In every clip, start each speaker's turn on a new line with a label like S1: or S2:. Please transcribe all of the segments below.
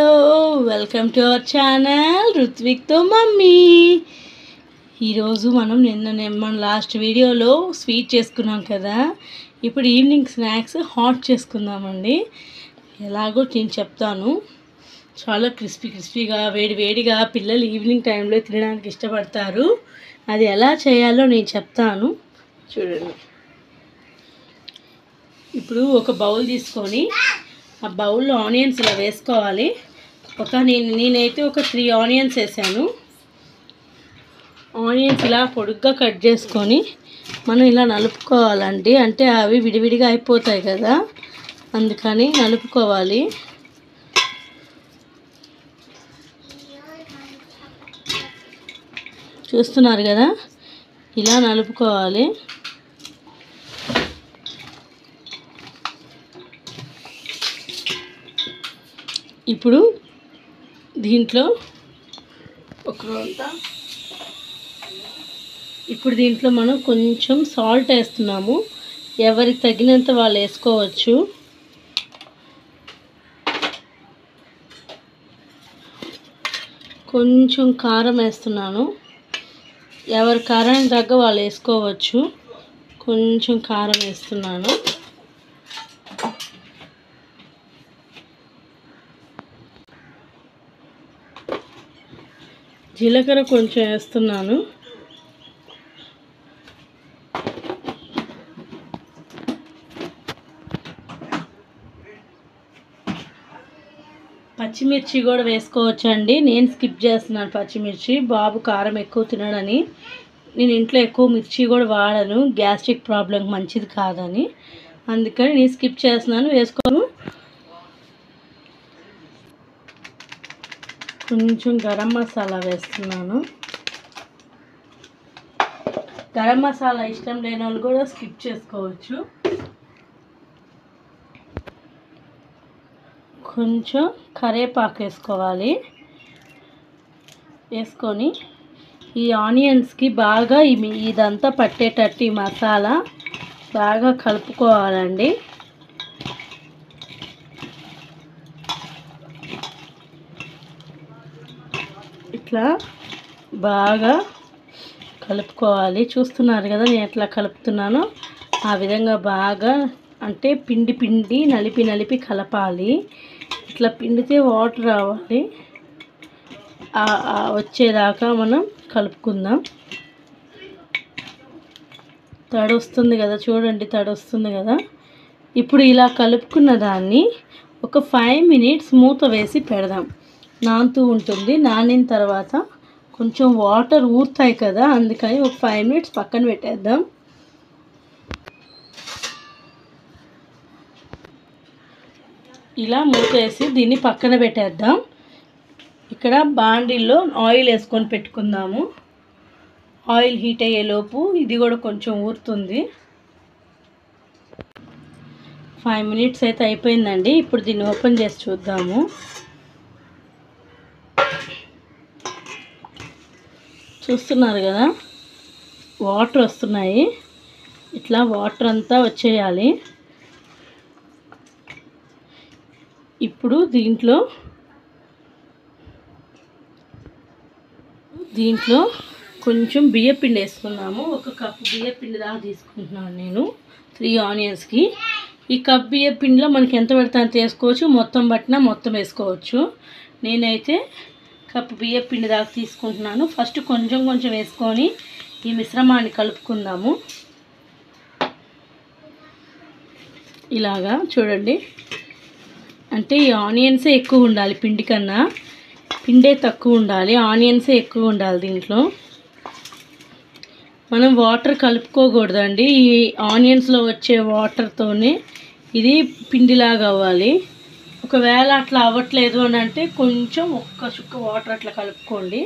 S1: Hello welcome to our channel రుత్విక్తో mummy. ఈరోజు మన లాస్ట్ వీడియోలో స్వీట్ చేసుకున్నాం కదా. ఇప్పుడు ఈవినింగ్ స్నాక్స్ హాట్ చేసుకుందామండి. ఎలాగో నేను చెప్తాను. చాలా క్రిస్పీగా వేడిగా పిల్లలు ఈవినింగ్ టైంలో తినడానికి ఇష్టపడతారు. అది ఎలా చేయాలో నేను చెప్తాను, చూడండి. ఇప్పుడు ఒక బౌల్ తీసుకొని ఆ బౌల్లో ఆనియన్స్ ఇలా వేసుకోవాలి. నేనైతే ఒక 3 ఆనియన్స్ వేసాను. ఆనియన్స్ ఇలా పొడుగ్గా కట్ చేసుకొని మనం ఇలా నలుపుకోవాలండి. అంటే అవి విడివిడిగా అయిపోతాయి కదా, అందుకని నలుపుకోవాలి. చూస్తున్నారు కదా, ఇలా నలుపుకోవాలి. ఇప్పుడు దీంట్లో మనం కొంచెం సాల్ట్ వేస్తున్నాము. ఎవరికి తగినంత వాళ్ళు వేసుకోవచ్చు. కొంచెం కారం వేస్తున్నాను. ఎవరి కారానికి తగ్గ వాళ్ళు వేసుకోవచ్చు. కొంచెం కారం వేస్తున్నాను. జీలకర్ర కొంచెం వేస్తున్నాను. పచ్చిమిర్చి కూడా వేసుకోవచ్చు అండి. నేను స్కిప్ చేస్తున్నాను పచ్చిమిర్చి. బాబు కారం ఎక్కువ తినడని నేను ఇంట్లో ఎక్కువ మిర్చి కూడా వాడను. గ్యాస్ట్రిక్ ప్రాబ్లం మంచిది కాదని, అందుకని నేను స్కిప్ చేస్తున్నాను. వేసుకోను. కొంచెం గరం మసాలా వేస్తున్నాను. గరం మసాలా ఇష్టం లేని వాళ్ళు కూడా స్కిప్ చేసుకోవచ్చు. కొంచెం కరివేపాకు వేసుకోవాలి. వేసుకొని ఈ ఆనియన్స్కి బాగా ఇదంతా పట్టేటట్టు ఈ మసాలా బాగా కలుపుకోవాలండి. ఇట్లా బాగా కలుపుకోవాలి. చూస్తున్నారు కదా నేను ఎట్లా కలుపుతున్నానో ఆ విధంగా బాగా, అంటే పిండి నలిపి కలపాలి. ఇట్లా పిండితే వాటర్ రావాలి. వచ్చేదాకా మనం కలుపుకుందాం. తడి వస్తుంది కదా, చూడండి తడి వస్తుంది కదా. ఇప్పుడు ఇలా కలుపుకున్న దాన్ని ఒక 5 మినిట్స్ మూత వేసి పెడదాం. నానుతూ ఉంటుంది. నానిన తర్వాత కొంచెం వాటర్ ఊరుతాయి కదా, అందుకని ఒక 5 మినిట్స్ పక్కన పెట్టేద్దాం. ఇలా మూత వేసి దీన్ని పక్కన పెట్టేద్దాం. ఇక్కడ బాండిల్లో ఆయిల్ వేసుకొని పెట్టుకుందాము. ఆయిల్ హీట్ అయ్యేలోపు ఇది కూడా కొంచెం ఊరుతుంది. 5 మినిట్స్ అయితే అయిపోయిందండి. ఇప్పుడు దీన్ని ఓపెన్ చేసి చూద్దాము. చూస్తున్నారు కదా, వాటర్ వస్తున్నాయి. ఇట్లా వాటర్ అంతా వచ్చేయాలి. ఇప్పుడు దీంట్లో కొంచెం బియ్యపిండి వేసుకున్నాము. 1 కప్పు బియ్యపిండి దాకా తీసుకుంటున్నాను నేను 3 ఆనియన్స్కి. ఈ కప్ బియ్యపిండిలో మనకి ఎంత పడితే అంత వేసుకోవచ్చు. మొత్తం పట్టినా మొత్తం వేసుకోవచ్చు. నేనైతే కప్పు బియ్యపిండి దాకా తీసుకుంటున్నాను. ఫస్ట్ కొంచెం వేసుకొని ఈ మిశ్రమాన్ని కలుపుకుందాము. ఇలాగా చూడండి. అంటే ఈ ఆనియన్సే ఎక్కువ ఉండాలి పిండి కన్నా. పిండే తక్కువ ఉండాలి, ఆనియన్సే ఎక్కువ ఉండాలి. దీంట్లో మనం వాటర్ కలుపుకోకూడదండి. ఈ ఆనియన్స్లో వచ్చే వాటర్తోనే ఇది పిండిలాగా అవ్వాలి. ఒకవేళ అట్లా అవ్వట్లేదు అని అంటే కొంచెం 1 చుక్క వాటర్ అట్లా కలుపుకోండి.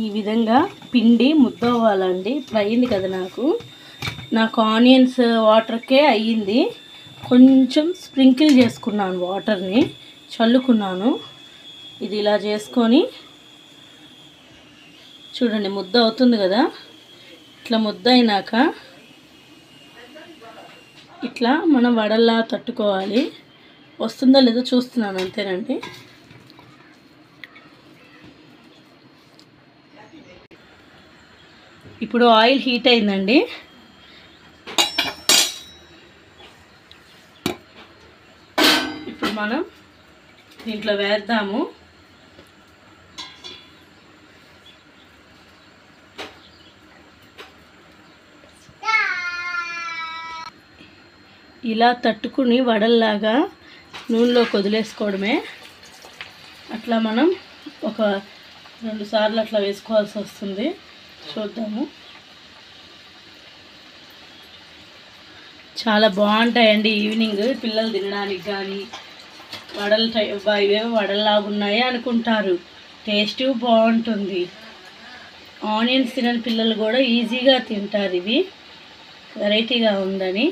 S1: ఈ విధంగా పిండి ముద్ద అవ్వాలండి. ఇప్పుడు అయ్యింది కదా, నాకు ఆనియన్స్ వాటర్కే అయ్యింది. కొంచెం స్ప్రింకిల్ చేసుకున్నాను, వాటర్ని చల్లుకున్నాను. ఇది ఇలా చేసుకొని చూడండి, ముద్ద అవుతుంది కదా. ఇట్లా ముద్ద అయినాక ఇట్లా మనం వడల్లా తట్టుకోవాలి. వస్తుందో లేదో చూస్తున్నాను, అంతేనండి. ఇప్పుడు ఆయిల్ హీట్ అయిందండి. ఇప్పుడు మనం దీంట్లో వేద్దాము. ఇలా తట్టుకుని వడల్లాగా నూనెలో వదిలేసుకోవడమే. అట్లా మనం ఒక 2 సార్లు అట్లా వేసుకోవాల్సి వస్తుంది. చూద్దాము. చాలా బాగుంటాయండి ఈవినింగ్ పిల్లలు తినడానికి. కానీ వడలు ఇవేమో వడల్లాగా ఉన్నాయి అనుకుంటారు, టేస్ట్ బాగుంటుంది. ఆనియన్స్ తినని పిల్లలు కూడా ఈజీగా తింటారు ఇవి, వెరైటీగా ఉందని.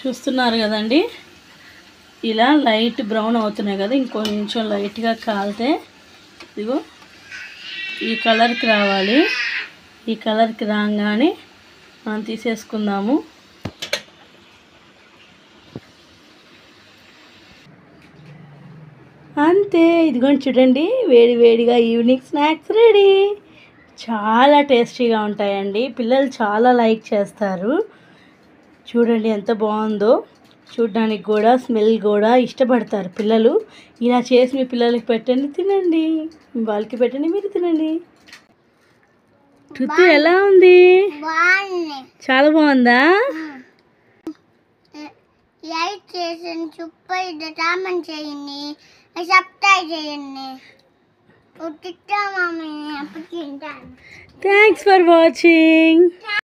S1: చూస్తున్నారు కదండి, ఇలా లైట్ బ్రౌన్ అవుతున్నాయి కదా. ఇంకొంచెం లైట్గా కాలితే ఇదిగో ఈ కలర్కి రావాలి. ఈ కలర్కి రాగానే మనం తీసేసుకుందాము. అంతే, ఇదిగోండి చూడండి, వేడి వేడిగా ఈవినింగ్ స్నాక్స్ రెడీ. చాలా టేస్టీగా ఉంటాయండి, పిల్లలు చాలా లైక్ చేస్తారు. చూడండి ఎంత బాగుందో, చూడడానికి కూడా స్మెల్ కూడా ఇష్టపడతారు పిల్లలు. ఇలా చేసి మీ పిల్లలకి పెట్టండి, తినండి. వాళ్ళకి పెట్టండి, మీరు తినండి. రుతు ఎలా ఉంది? చాలా బాగుందా? Thanks for watching.